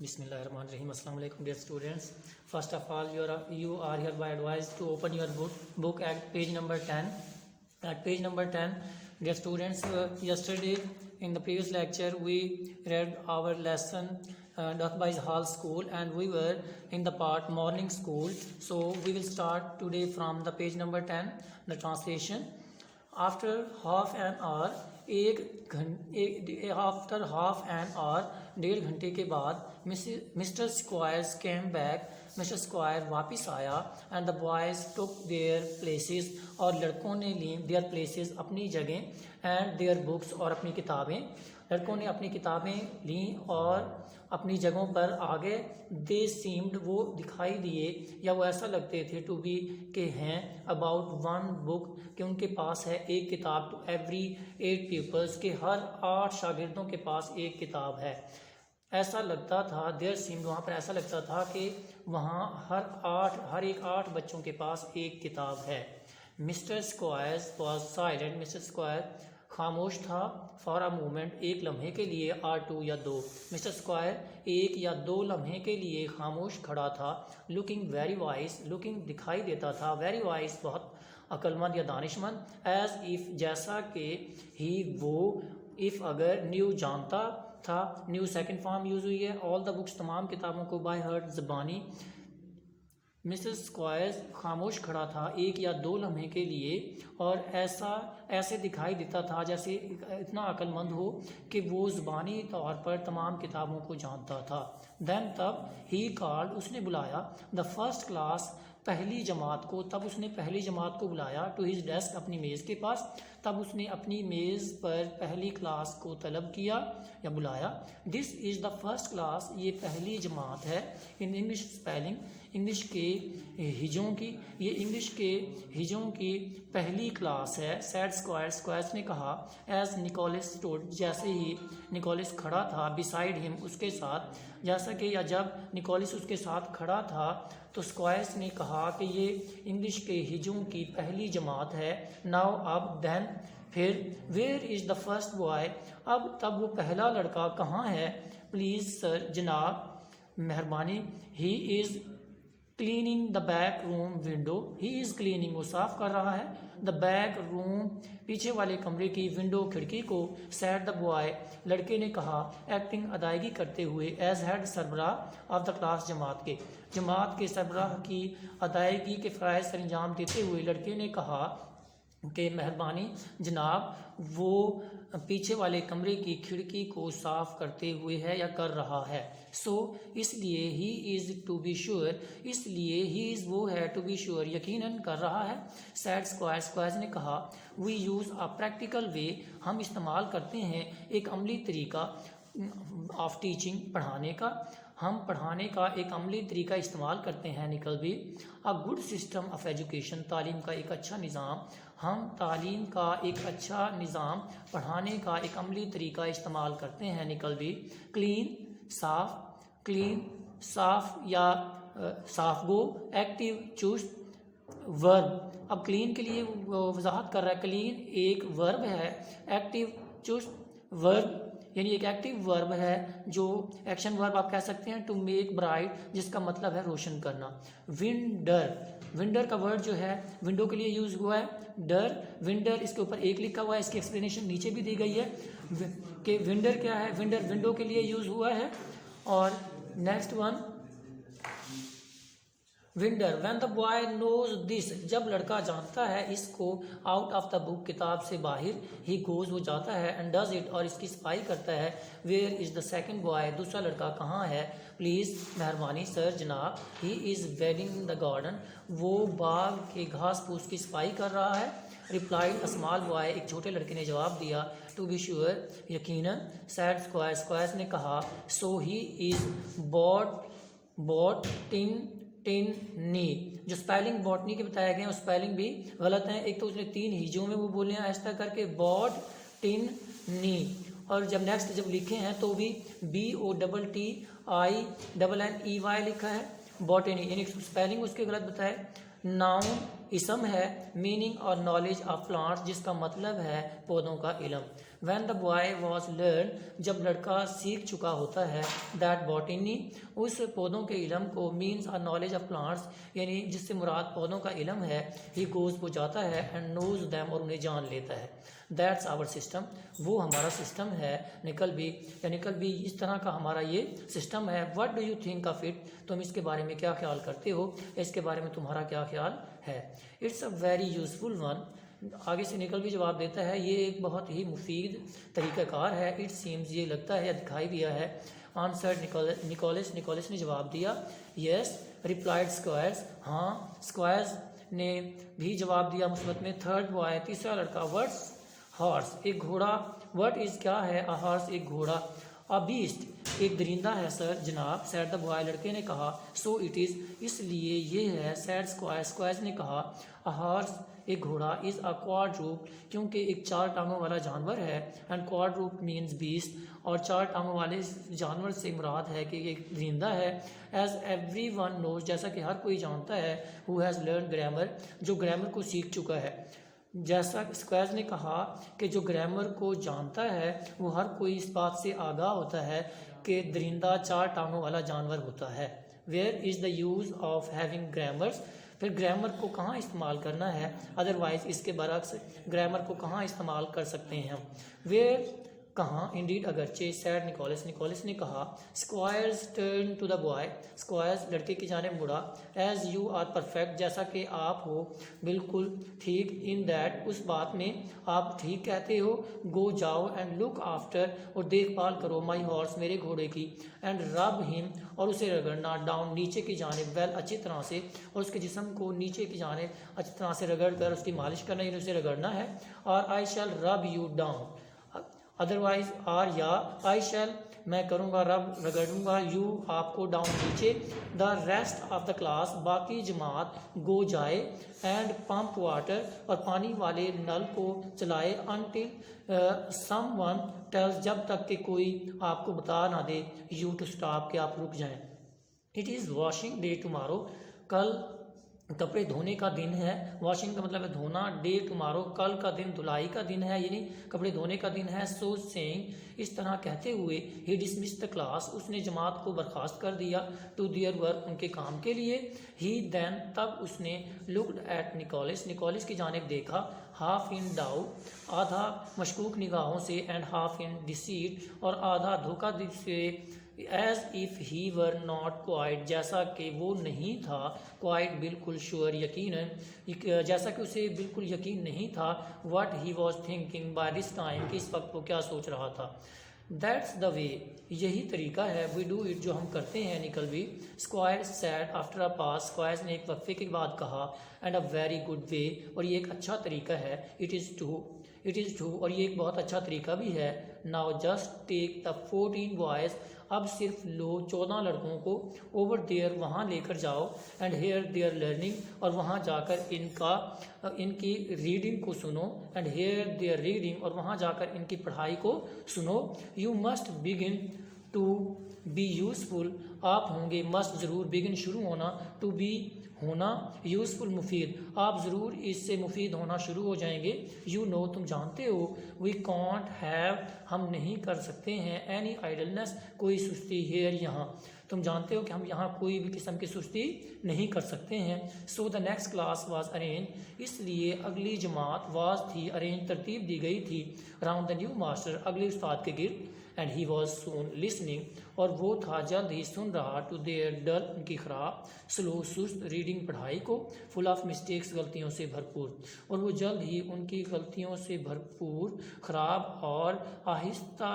Bismillahirrahmanirrahim. Assalamu alaikum, dear students. First of all, you are hereby advised to open your book at page number 10. At page number 10, dear students, yesterday in the previous lecture we read our lesson Dathbais Hall School, and we were in the part morning school. So we will start today from the page number 10, the translation. After half an hour, डेढ़ घंटे के बाद mister squares came back, mister square वापस आया, and the boys took there places, और लड़कों ने ली there places अपनी जगह, एंड देयर बुक्स और अपनी किताबें, लड़कों ने अपनी किताबें ली और अपनी जगहों पर आ गए. दे सीम्ड, वो दिखाई दिए या वो ऐसा लगते थे, टू बी के हैं, अबाउट वन बुक, कि उनके पास है एक किताब, टू एवरी 8 पीपल्स, के हर 8 शागिर्दों के पास एक किताब है. ऐसा लगता था, देयर सीम्ड, वहाँ पर ऐसा लगता था कि वहाँ हर एक 8 बच्चों के पास एक किताब है. Mister squares was silent, mister square खामोश था, फॉर अ मोमेंट, एक लम्हे के लिए, आर 2 या 2. मिस्टर स्क्वायर एक या 2 लम्हे के लिए खामोश खड़ा था. लुकिंग वेरी वाइज, लुकिंग दिखाई देता था, वेरी वाइज बहुत अक्लमंद या दानिशमंद, एज इफ जैसा कि ही वो, इफ अगर, न्यू जानता था, न्यू सेकंड फॉर्म यूज हुई है. ऑल द बुक्स, तमाम किताबों को, बाय हर्ट, ज़बानी. मिसेस स्क्वायर्स खामोश खड़ा था एक या 2 लम्हे के लिए, और ऐसे दिखाई देता था जैसे इतना अक्लमंद हो कि वो ज़बानी तौर पर तमाम किताबों को जानता था. देन, तब, ही कॉल्ड, उसने बुलाया, द फर्स्ट क्लास, पहली जमात को, तब उसने पहली जमात को बुलाया, टू हिज डेस्क, अपनी मेज़ के पास, तब उसने अपनी मेज़ पर पहली क्लास को तलब किया या बुलाया. This is the first class, ये पहली जमात है. इन इंग्लिश स्पेलिंग, इंग्लिश के हिजों की, ये इंग्लिश के हिजों की पहली क्लास है. सैड स्क्वायर्स, स्क्वायर्स ने कहा, एज निकोलस स्टूड, जैसे ही निकोलस खड़ा था, बिसाइड हिम, उसके साथ, जैसा कि या जब निकोलस उसके साथ खड़ा था, तो स्क्वायर्स ने कहा कि ये इंग्लिश के हिजों की पहली जमात है. नाउ, अब, देन, फिर, where is the first boy, अब तब वो पहला लड़का कहाँ है. प्लीज़ सर, जनाब, मेहरबानी. He is cleaning the back room window, he is cleaning, वो साफ कर रहा है, द बैक रूम, पीछे वाले कमरे की, विंडो, खिड़की को, सैड द बॉय, लड़के ने कहा, एक्टिंग, अदायगी करते हुए, एज हेड, सरबराह, ऑफ द क्लास, जमात के सरबराह की अदायगी के फ़राइज़ सर अंजाम देते हुए, लड़के ने कहा कि मेहरबानी जनाब, वो पीछे वाले कमरे की खिड़की को साफ करते हुए है या कर रहा है. सो, इसलिए, he is, to be sure, इसलिए, ही इज़, वो है, टू बी श्योर, यकीनन कर रहा है. सैड स्क्वायर, स्क्वायर्स ने कहा, we use a practical way, हम इस्तेमाल करते हैं एक अमली तरीका, ऑफ टीचिंग, पढ़ाने का, हम पढ़ाने का एक अमली तरीका इस्तेमाल करते हैं. निकल भी, a good system of education, तालीम का एक अच्छा निज़ाम, हम तालीम का एक अच्छा निज़ाम, पढ़ाने का एक अमली तरीका इस्तेमाल करते हैं. निकल भी, क्लीन, साफ, क्लीन, साफ या साफ गो, एक्टिव, चुस्त, वर्ब. अब क्लीन के लिए वजाहत कर रहा है, क्लीन एक वर्ब है, एक्टिव, चुस्त, वर्ब यानी एक एक्टिव वर्ब है, जो एक्शन वर्ब आप कह सकते हैं. टू मेक ब्राइट, जिसका मतलब है रोशन करना. विंडर, विंडर का वर्ड जो है विंडो के लिए यूज हुआ है. डर, विंडर, इसके ऊपर एक लिखा हुआ है, इसकी एक्सप्लेनेशन नीचे भी दी गई है कि विंडर क्या है. विंडर विंडो के लिए यूज हुआ है. और next one, winder, when the boy knows this, जब लड़का जानता है इसको, आउट ऑफ द बुक, किताब से बाहर, ही गोज, वो जाता है, एंड डज इट, और इसकी सफाई करता है. Where is the second boy, दूसरा लड़का कहाँ है. प्लीज़, मेहरबानी, सर, जनाब. He is weeding the garden, वो बाग के घास फूस की सफाई कर रहा है. रिप्लाइड अ स्मॉल बॉय, एक छोटे लड़के ने जवाब दिया. टू बी श्योर, यकीनन. सैड स्क्वायर, स्क्वायर्स ने कहा, सो ही इज़ बॉट नी, जो स्पेलिंग बॉटनी के बताया गए हैं, उस स्पेलिंग भी गलत है. एक तो उसने 3 हिजों में वो बोले हैं ऐसा करके, बॉट टिन नी, और जब नेक्स्ट जब लिखे हैं तो भी BOTTINNEY लिखा है, बॉटनी, यानी स्पेलिंग उसके गलत बताए. नाउन इसम है, मीनिंग और नॉलेज ऑफ प्लांट्स, जिसका मतलब है पौधों का इल्म. When the boy was learn, जब लड़का सीख चुका होता है, दैट बॉटनी, उस पौधों के इल्म को, means a knowledge of plants, यानी जिससे मुराद पौधों का इल्म है, ही गोज, वो जाता है, एंड नोज दैम, और उन्हें जान लेता है। दैट्स आवर सिस्टम, वो हमारा सिस्टम है। निकल भी, या निकल भी इस तरह का हमारा ये सिस्टम है। What do you think of it, तुम इसके बारे में क्या ख्याल करते हो, इसके बारे में तुम्हारा क्या ख्याल है। It's a very useful one, आगे से निकल भी जवाब देता है, ये एक बहुत ही मुफीद तरीक़ाकार है। इट सीम्स, ये लगता है या दिखाई दिया है। आंसर निकोलस, निकोलस ने जवाब दिया। यस रिप्लाइड स्क्वायर्स, हाँ स्क्वायर्स ने भी जवाब दिया मुस्बत में। थर्ड बॉय, तीसरा लड़का, वर्ड्स हॉर्स, एक घोड़ा। व्हाट इज, क्या है, अ हॉर्स, एक घोड़ा। अ बीस्ट, एक दरिंदा है सर जनाब। सैड द बॉय, लड़के ने कहा। सो इट इज़, इसलिए ये है। सैड स्क्वायर, स्क्वायर्स ने कहा। अ हॉर्स, एक घोड़ा। इज़ अ क्वाड्रूप, क्योंकि एक चार टांगों वाला जानवर है। एंड क्वाड्रूप मीन्स बीस्ट, और चार टांगों वाले जानवर से मुराद है कि एक दरिंदा है। एज एवरी वन नोज, जैसा कि हर कोई जानता है। हु हैज़ लर्न ग्रामर, जो ग्रामर को सीख चुका है। जैसा स्क्वायर्स ने कहा कि जो ग्रामर को जानता है वो हर कोई इस बात से आगाह होता है कि दरिंदा चार टांगों वाला जानवर होता है। Where is the use of having grammars, फिर ग्रामर को कहाँ इस्तेमाल करना है, अदरवाइज इसके बरक्स ग्रामर को कहाँ इस्तेमाल कर सकते हैं हम। वेयर, कहाँ, इंडीड, अगरचे। सैड निकोलस, निकोलस ने कहा। Squeers turn to the boy, Squeers लड़के की जानिब मुड़ा। एज यू आर परफेक्ट, जैसा कि आप हो बिल्कुल ठीक। इन दैट, उस बात में आप ठीक कहते हो। गो, जाओ। एंड लुक आफ्टर, और देखभाल करो। माई हॉर्स, मेरे घोड़े की। एंड रब हिम, और उसे रगड़ना। डाउन, नीचे की जानिब। वेल, अच्छी तरह से, और उसके जिस्म को नीचे की जानिब अच्छी तरह से रगड़ कर उसकी मालिश करना, यानी उसे रगड़ना है। और आई शैल रब यू डाउन, अदरवाइज, आर या, आई शैल, मैं करूँगा, रब रगड़ूंगा, यू, आपको, डाउन, नीचे। The rest of the class, बाकी जमात, गो, जाए। एंड पंप वाटर, और पानी वाले नल को चलाए। अनटिल सम वन टेल्स, जब तक कि कोई आपको बता ना दे, यू टू स्टॉप, कि आप रुक जाएं। It is washing day tomorrow, कल कपड़े धोने का दिन है। वॉशिंग का मतलब है धोना। डे टुमारो, कल का दिन धुलाई का दिन है, यानी कपड़े धोने का दिन है। सो सेइंग, इस तरह कहते हुए, ही डिसमिस द क्लास, उसने जमात को बर्खास्त कर दिया। टू देयर वर्क, उनके काम के लिए। ही देन, तब उसने, लुक्ड एट निकोलस, निकोलस की जानिब देखा। हाफ इन डाउट, आधा मशकूक निगाहों से। एंड हाफ इन डिसीट, और आधा धोखा से। As if he were not quite, जैसा कि वो नहीं था क्वाइट बिल्कुल श्योर, यकीनन, जैसा कि उसे बिल्कुल यकीन नहीं था। What he was thinking by this time, कि इस वक्त वो क्या सोच रहा था। दैट्स द वे, यही तरीका है। वी डू इट, जो हम करते हैं। निकल भी। Square sad after a pass, squares ने एक वक्फे के बाद कहा। And a very good way, और ये एक अच्छा तरीका है। इट इज़ टू, और ये एक बहुत अच्छा तरीका भी है। Now just take the 14 boys, अब सिर्फ लो 14 लड़कों को। ओवर देयर, वहाँ लेकर जाओ। एंड हेयर देयर लर्निंग, और वहाँ जाकर इनकी रीडिंग को सुनो। एंड हेयर देयर रीडिंग, और वहाँ जाकर इनकी पढ़ाई को सुनो। You must begin to be useful, आप होंगे, मस्ट ज़रूर, बिगिन शुरू होना, टू बी होना, यूजफुल मुफीद, आप ज़रूर इससे मुफीद होना शुरू हो जाएंगे। यू नो, तुम जानते हो। वी कॉन्ट हैव, हम नहीं कर सकते हैं। एनी आइडलनेस, कोई सुस्ती। हेयर, यहाँ, तुम जानते हो कि हम यहाँ कोई भी किस्म की सुस्ती नहीं कर सकते हैं। So the next class was arrange, इसलिए अगली जमात वाज थी, अरेंज तरतीब दी गई थी। अराउंड द न्यू मास्टर, अगले उस्ताद के गिर्द। And he was soon listening, और वो था जल्द ही सुन रहा। टू देयर डल, उनकी खराब, स्लो, सुस्त, रीडिंग, पढ़ाई को। फुल ऑफ मिस्टेक्स, गलतियों से भरपूर, और वो जल्द ही उनकी गलतियों से भरपूर, खराब और आहिस्ता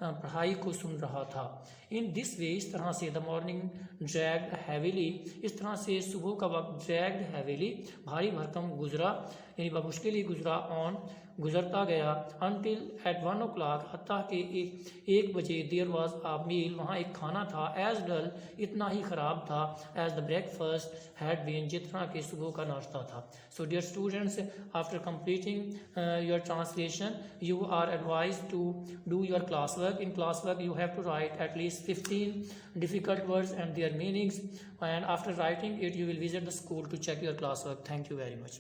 पढ़ाई को सुन रहा था। इन दिस वे, इस तरह से। द मॉर्निंग ड्रैग्ड हैविली, इस तरह से सुबह का वक्त। ड्रैग्ड हैविली, भारी भरकम गुजरा, यानी बमुश्किल ही गुजरा। ऑन, गुजरता गया। अनटिल एट 1 o'clock, हत्ता कि 1 बजे। देयर वॉज आ मील, वहाँ एक खाना था। एज डल, इतना ही ख़राब था। As the breakfast had been, जितना कि सुबह का नाश्ता था। So dear students, after completing your translation, you are advise to do your class work. In class work you have to write at least 15 difficult words and their meanings, and after writing it you will visit the school to check your class work. Thank you very much.